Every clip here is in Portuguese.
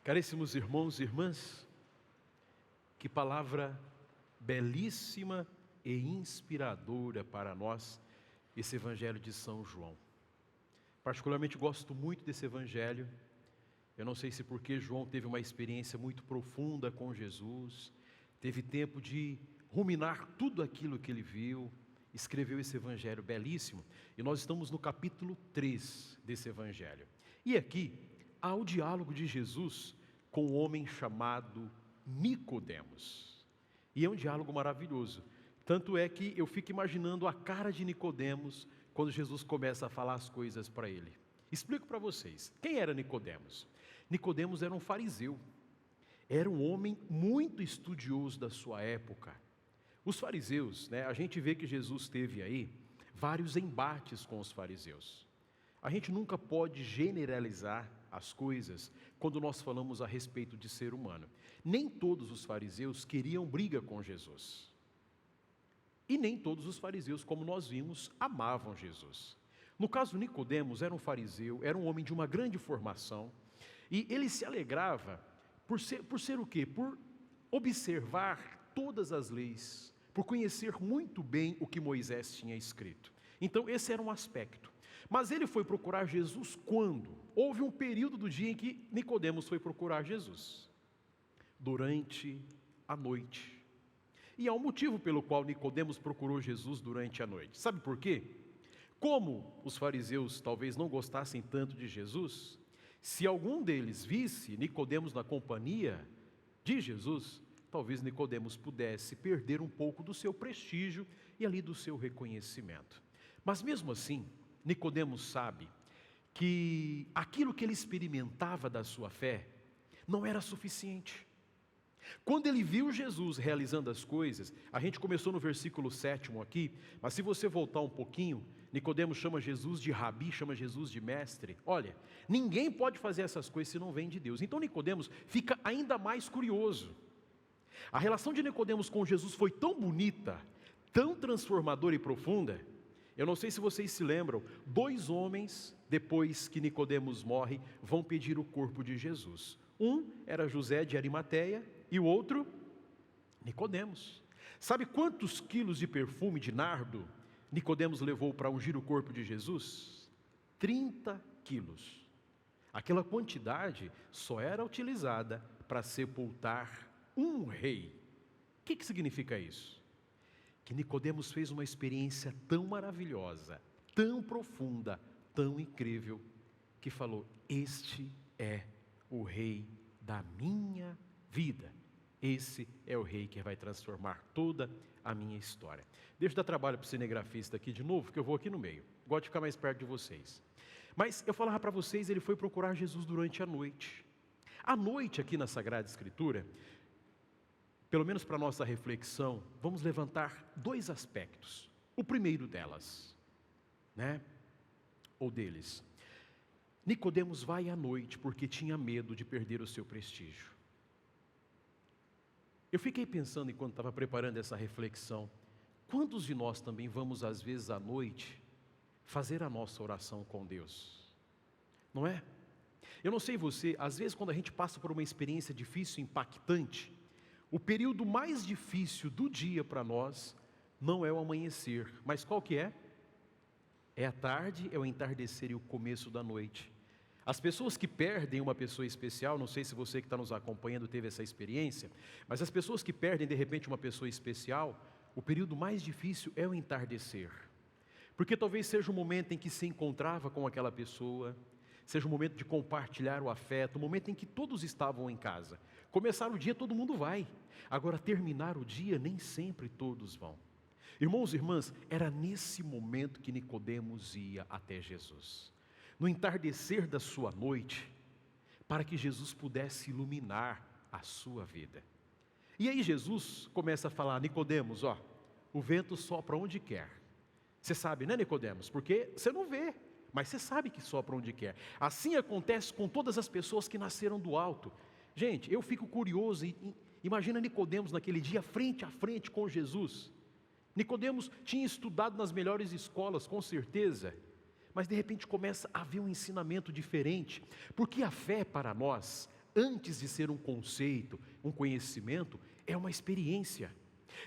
Caríssimos irmãos e irmãs, que palavra belíssima e inspiradora para nós, esse Evangelho de São João. Particularmente gosto muito desse Evangelho. Eu não sei se porque João teve uma experiência muito profunda com Jesus, teve tempo de ruminar tudo aquilo que ele viu, escreveu esse Evangelho belíssimo, e nós estamos no capítulo 3 desse Evangelho. E aqui há o diálogo de Jesus com um homem chamado Nicodemos. E é um diálogo maravilhoso. Tanto é que eu fico imaginando a cara de Nicodemos quando Jesus começa a falar as coisas para ele. Explico para vocês. Quem era Nicodemos? Nicodemos era um fariseu. Era um homem muito estudioso da sua época. Os fariseus, a gente vê que Jesus teve aí vários embates com os fariseus. A gente nunca pode generalizar as coisas quando nós falamos a respeito de ser humano. Nem todos os fariseus queriam briga com Jesus. E nem todos os fariseus, como nós vimos, amavam Jesus. No caso, Nicodemos era um fariseu, era um homem de uma grande formação, e ele se alegrava por ser o quê? Por observar todas as leis, por conhecer muito bem o que Moisés tinha escrito. Então esse era um aspecto. Mas ele foi procurar Jesus quando? Houve um período do dia em que Nicodemos foi procurar Jesus. Durante a noite. E há um motivo pelo qual Nicodemos procurou Jesus durante a noite. Sabe por quê? Como os fariseus talvez não gostassem tanto de Jesus, se algum deles visse Nicodemos na companhia de Jesus, talvez Nicodemos pudesse perder um pouco do seu prestígio e ali do seu reconhecimento. Mas mesmo assim, Nicodemos sabe que aquilo que ele experimentava da sua fé não era suficiente. Quando ele viu Jesus realizando as coisas, a gente começou no versículo 7 aqui, mas se você voltar um pouquinho, Nicodemos chama Jesus de rabi, chama Jesus de mestre. Olha, ninguém pode fazer essas coisas se não vem de Deus. Então Nicodemos fica ainda mais curioso. A relação de Nicodemos com Jesus foi tão bonita, tão transformadora e profunda. Eu não sei se vocês se lembram, 2 homens, depois que Nicodemos morre, vão pedir o corpo de Jesus. Um era José de Arimateia e o outro, Nicodemos. Sabe quantos quilos de perfume de nardo Nicodemos levou para ungir o corpo de Jesus? 30 quilos. Aquela quantidade só era utilizada para sepultar um rei. O que significa isso? Que Nicodemos fez uma experiência tão maravilhosa, tão profunda, tão incrível, que falou: este é o rei da minha vida. Esse é o rei que vai transformar toda a minha história. Deixa eu dar trabalho para o cinegrafista aqui de novo, que eu vou aqui no meio. Gosto de ficar mais perto de vocês. Mas eu falava para vocês, ele foi procurar Jesus durante a noite. À noite, aqui na Sagrada Escritura, pelo menos para a nossa reflexão, vamos levantar 2 aspectos. O primeiro delas, ou deles. Nicodemos vai à noite porque tinha medo de perder o seu prestígio. Eu fiquei pensando enquanto estava preparando essa reflexão, quantos de nós também vamos às vezes à noite fazer a nossa oração com Deus? Não é? Eu não sei você, às vezes quando a gente passa por uma experiência difícil, impactante, o período mais difícil do dia para nós não é o amanhecer, mas qual que é? É a tarde, é o entardecer e o começo da noite. As pessoas que perdem uma pessoa especial, não sei se você que está nos acompanhando teve essa experiência, mas as pessoas que perdem de repente uma pessoa especial, o período mais difícil é o entardecer. Porque talvez seja o momento em que se encontrava com aquela pessoa, seja o momento de compartilhar o afeto, o momento em que todos estavam em casa. Começar o dia todo mundo vai, agora terminar o dia nem sempre todos vão. Irmãos e irmãs, era nesse momento que Nicodemos ia até Jesus. No entardecer da sua noite, para que Jesus pudesse iluminar a sua vida. E aí Jesus começa a falar: Nicodemos, o vento sopra onde quer. Você sabe, né, Nicodemos? Porque você não vê, mas você sabe que sopra onde quer. Assim acontece com todas as pessoas que nasceram do alto. Gente, eu fico curioso, imagina Nicodemos naquele dia frente a frente com Jesus. Nicodemos tinha estudado nas melhores escolas, com certeza, mas de repente começa a haver um ensinamento diferente, porque a fé para nós, antes de ser um conceito, um conhecimento, é uma experiência.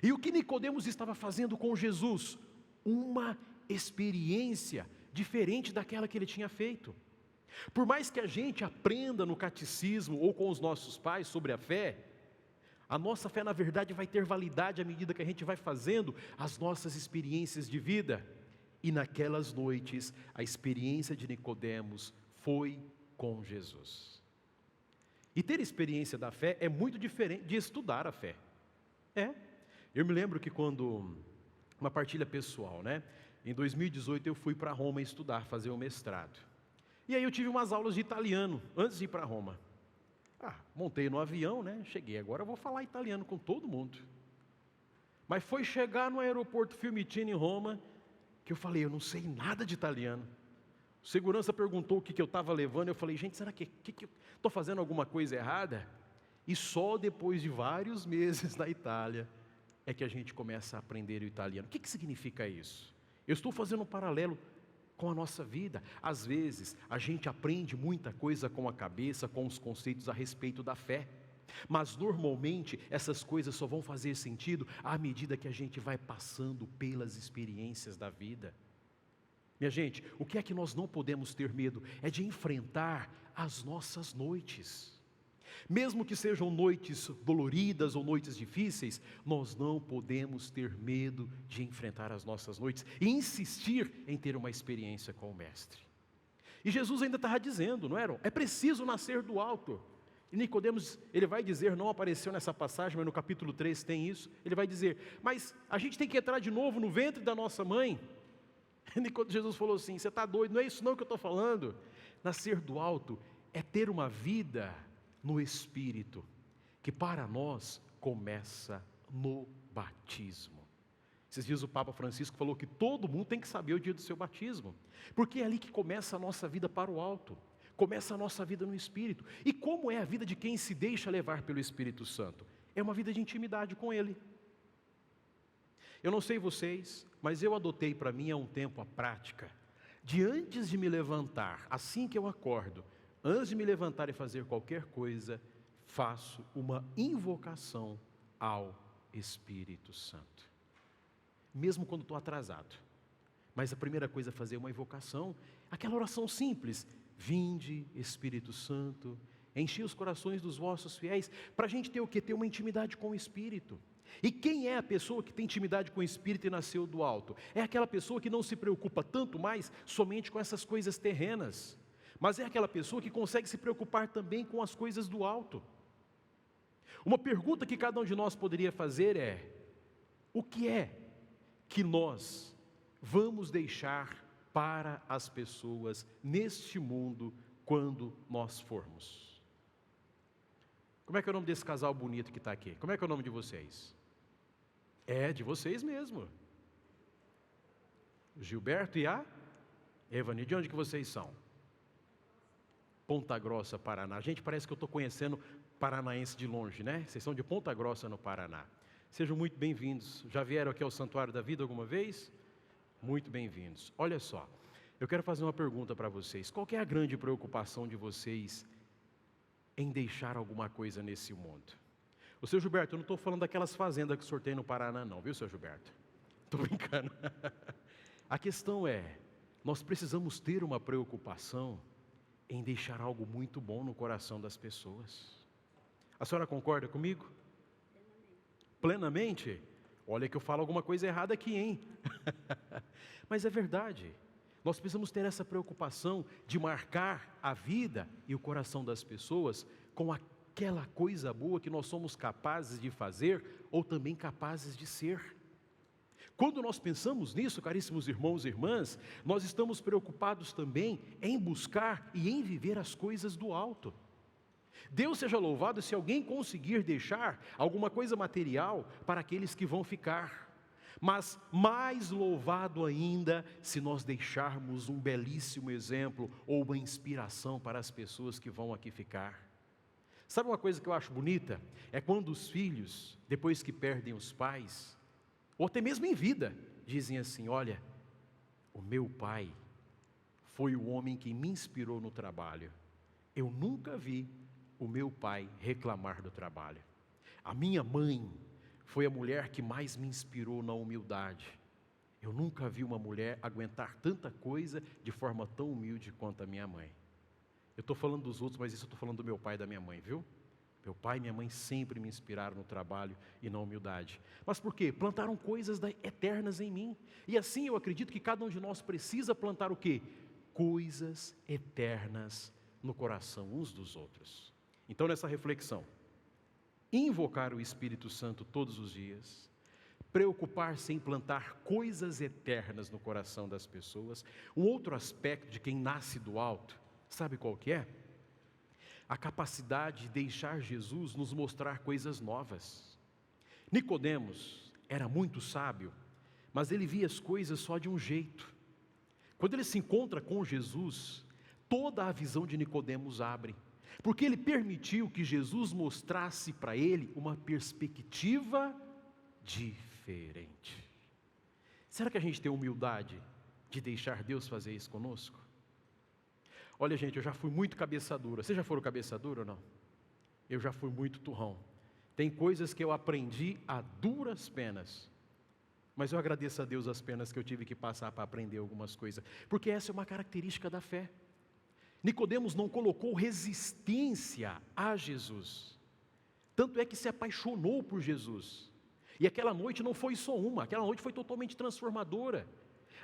E o que Nicodemos estava fazendo com Jesus? Uma experiência diferente daquela que ele tinha feito. Por mais que a gente aprenda no catecismo ou com os nossos pais sobre a fé, a nossa fé na verdade vai ter validade à medida que a gente vai fazendo as nossas experiências de vida. E naquelas noites, a experiência de Nicodemos foi com Jesus. E ter experiência da fé é muito diferente de estudar a fé. Eu me lembro que quando, uma partilha pessoal, em 2018 eu fui para Roma estudar, fazer o mestrado. E aí eu tive umas aulas de italiano, antes de ir para Roma. Montei no avião, cheguei, agora eu vou falar italiano com todo mundo. Mas foi chegar no aeroporto Fiumicino em Roma, que eu falei, eu não sei nada de italiano. O segurança perguntou o que eu estava levando, eu falei, gente, será que eu estou fazendo alguma coisa errada? E só depois de vários meses na Itália, é que a gente começa a aprender o italiano. O que significa isso? Eu estou fazendo um paralelo com a nossa vida. Às vezes, a gente aprende muita coisa com a cabeça, com os conceitos a respeito da fé. Mas, normalmente, essas coisas só vão fazer sentido à medida que a gente vai passando pelas experiências da vida. Minha gente, o que é que nós não podemos ter medo? É de enfrentar as nossas noites. Mesmo que sejam noites doloridas ou noites difíceis, nós não podemos ter medo de enfrentar as nossas noites e insistir em ter uma experiência com o Mestre. E Jesus ainda estava dizendo, não era? É preciso nascer do alto. E Nicodemos, ele vai dizer, não apareceu nessa passagem, mas no capítulo 3 tem isso, ele vai dizer, mas a gente tem que entrar de novo no ventre da nossa mãe. E Jesus falou assim, você está doido, não é isso não que eu estou falando. Nascer do alto é ter uma vida no Espírito, que para nós começa no batismo. Esses dias o Papa Francisco falou que todo mundo tem que saber o dia do seu batismo, porque é ali que começa a nossa vida para o alto, começa a nossa vida no Espírito. E como é a vida de quem se deixa levar pelo Espírito Santo? É uma vida de intimidade com Ele. Eu não sei vocês, mas eu adotei para mim há um tempo a prática de antes de me levantar, assim que eu acordo, antes de me levantar e fazer qualquer coisa, faço uma invocação ao Espírito Santo. Mesmo quando estou atrasado. Mas a primeira coisa é fazer uma invocação, aquela oração simples. Vinde, Espírito Santo, enchi os corações dos vossos fiéis, para a gente ter o quê? Ter uma intimidade com o Espírito. E quem é a pessoa que tem intimidade com o Espírito e nasceu do alto? É aquela pessoa que não se preocupa tanto mais somente com essas coisas terrenas, mas é aquela pessoa que consegue se preocupar também com as coisas do alto. Uma pergunta que cada um de nós poderia fazer é: o que é que nós vamos deixar para as pessoas neste mundo quando nós formos? Como é que é o nome desse casal bonito que está aqui? Como é que é o nome de vocês? É de vocês mesmo. Gilberto e a Evani. De onde que vocês são? Ponta Grossa, Paraná. Gente, parece que eu estou conhecendo paranaense de longe, né? Vocês são de Ponta Grossa, no Paraná. Sejam muito bem-vindos. Já vieram aqui ao Santuário da Vida alguma vez? Muito bem-vindos. Olha só, eu quero fazer uma pergunta para vocês. Qual que é a grande preocupação de vocês em deixar alguma coisa nesse mundo? O seu Gilberto, eu não estou falando daquelas fazendas que sorteio no Paraná não, viu, seu Gilberto? Estou brincando. A questão é, nós precisamos ter uma preocupação em deixar algo muito bom no coração das pessoas. A senhora concorda comigo? Plenamente? Olha que eu falo alguma coisa errada aqui, hein? Mas é verdade. Nós precisamos ter essa preocupação de marcar a vida e o coração das pessoas com aquela coisa boa que nós somos capazes de fazer ou também capazes de ser. Quando nós pensamos nisso, caríssimos irmãos e irmãs, nós estamos preocupados também em buscar e em viver as coisas do alto. Deus seja louvado se alguém conseguir deixar alguma coisa material para aqueles que vão ficar. Mas mais louvado ainda se nós deixarmos um belíssimo exemplo ou uma inspiração para as pessoas que vão aqui ficar. Sabe uma coisa que eu acho bonita? É quando os filhos, depois que perdem os pais, ou até mesmo em vida, dizem assim: olha, o meu pai foi o homem que me inspirou no trabalho. Eu nunca vi o meu pai reclamar do trabalho. A minha mãe foi a mulher que mais me inspirou na humildade. Eu nunca vi uma mulher aguentar tanta coisa de forma tão humilde quanto a minha mãe. Eu estou falando dos outros, mas isso eu estou falando do meu pai e da minha mãe, viu? Meu pai e minha mãe sempre me inspiraram no trabalho e na humildade. Mas por quê? Plantaram coisas eternas em mim. E assim eu acredito que cada um de nós precisa plantar o quê? Coisas eternas no coração uns dos outros. Então, nessa reflexão, invocar o Espírito Santo todos os dias, preocupar-se em plantar coisas eternas no coração das pessoas. Um outro aspecto de quem nasce do alto, sabe qual que é? A capacidade de deixar Jesus nos mostrar coisas novas. Nicodemos era muito sábio, mas ele via as coisas só de um jeito. Quando ele se encontra com Jesus, toda a visão de Nicodemos abre, porque ele permitiu que Jesus mostrasse para ele uma perspectiva diferente. Será que a gente tem humildade de deixar Deus fazer isso conosco? Olha, gente, eu já fui muito cabeça dura. Vocês já foram cabeça dura ou não? Eu já fui muito turrão. Tem coisas que eu aprendi a duras penas, mas eu agradeço a Deus as penas que eu tive que passar para aprender algumas coisas, porque essa é uma característica da fé. Nicodemos não colocou resistência a Jesus, tanto é que se apaixonou por Jesus, e aquela noite não foi só uma, aquela noite foi totalmente transformadora.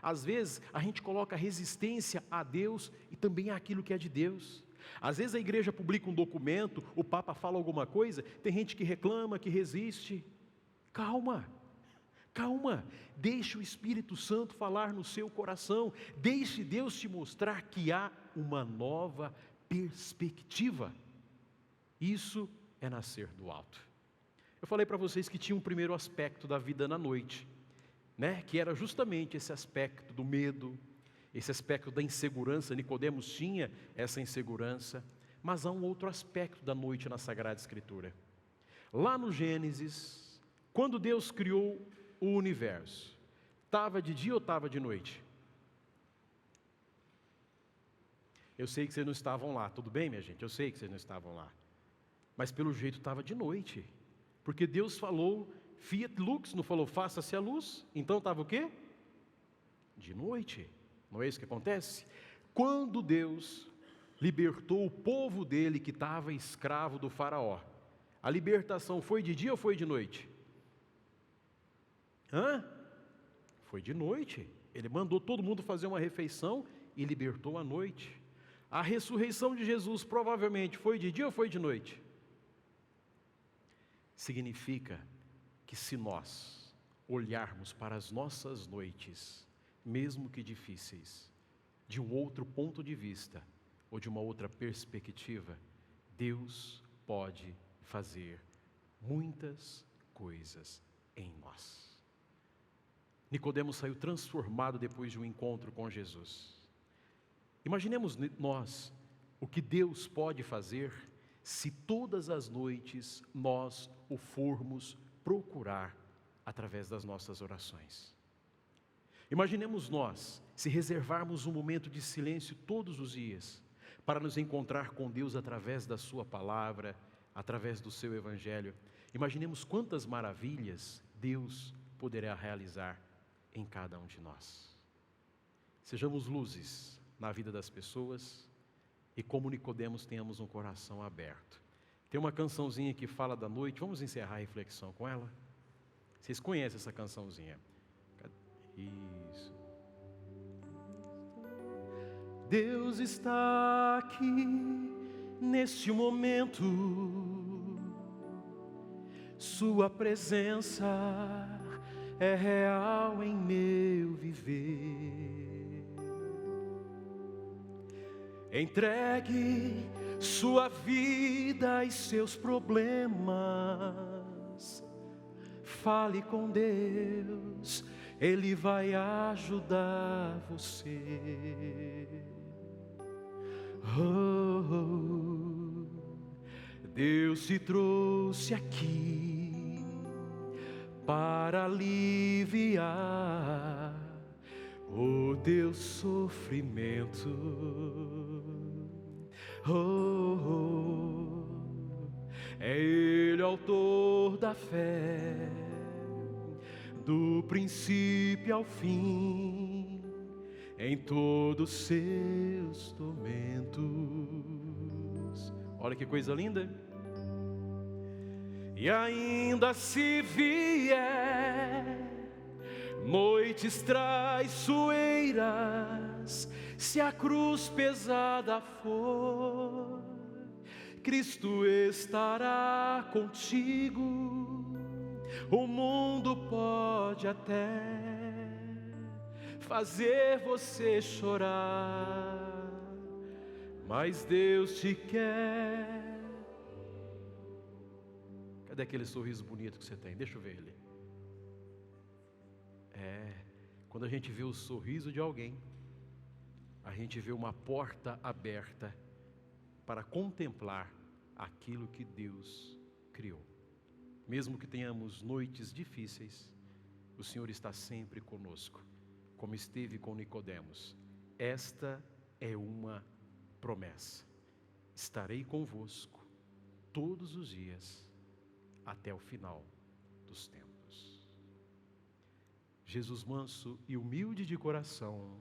Às vezes a gente coloca resistência a Deus e também àquilo que é de Deus. Às vezes a igreja publica um documento, o Papa fala alguma coisa, tem gente que reclama, que resiste. Calma, deixe o Espírito Santo falar no seu coração, deixe Deus te mostrar que há uma nova perspectiva. Isso é nascer do alto. Eu falei para vocês que tinha um primeiro aspecto da vida na noite, que era justamente esse aspecto do medo, esse aspecto da insegurança. Nicodemos tinha essa insegurança, mas há um outro aspecto da noite na Sagrada Escritura. Lá no Gênesis, quando Deus criou o universo, estava de dia ou estava de noite? Eu sei que vocês não estavam lá, tudo bem, minha gente? Eu sei que vocês não estavam lá, mas pelo jeito estava de noite, porque Deus falou Fiat lux, não falou faça-se a luz, então estava o quê? De noite. Não é isso que acontece? Quando Deus libertou o povo dele que estava escravo do faraó, a libertação foi de dia ou foi de noite? Foi de noite. Ele mandou todo mundo fazer uma refeição e libertou à noite. A ressurreição de Jesus provavelmente foi de dia ou foi de noite? Significa que se nós olharmos para as nossas noites, mesmo que difíceis, de um outro ponto de vista, ou de uma outra perspectiva, Deus pode fazer muitas coisas em nós. Nicodemos saiu transformado depois de um encontro com Jesus. Imaginemos nós o que Deus pode fazer se todas as noites nós o formos procurar através das nossas orações. Imaginemos nós, se reservarmos um momento de silêncio todos os dias, para nos encontrar com Deus através da sua palavra, através do seu evangelho. Imaginemos quantas maravilhas Deus poderá realizar em cada um de nós. Sejamos luzes na vida das pessoas e, como Nicodemos, tenhamos um coração aberto. Tem uma cançãozinha que fala da noite, vamos encerrar a reflexão com ela? Vocês conhecem essa cançãozinha? Isso. Deus está aqui neste momento, Sua presença é real em meu viver. Entregue sua vida e seus problemas, fale com Deus, Ele vai ajudar você. Deus te trouxe aqui para aliviar o teu sofrimento. É Ele o autor da fé, do princípio ao fim, em todos seus tormentos. Olha que coisa linda! E ainda se vier noites traiçoeiras, se a cruz pesada for, Cristo estará contigo. O mundo pode até fazer você chorar, mas Deus te quer. Cadê aquele sorriso bonito que você tem? Deixa eu ver ele. Quando a gente vê o sorriso de alguém, a gente vê uma porta aberta para contemplar aquilo que Deus criou. Mesmo que tenhamos noites difíceis, o Senhor está sempre conosco, como esteve com Nicodemos. Esta é uma promessa: estarei convosco todos os dias, até o final dos tempos. Jesus manso e humilde de coração,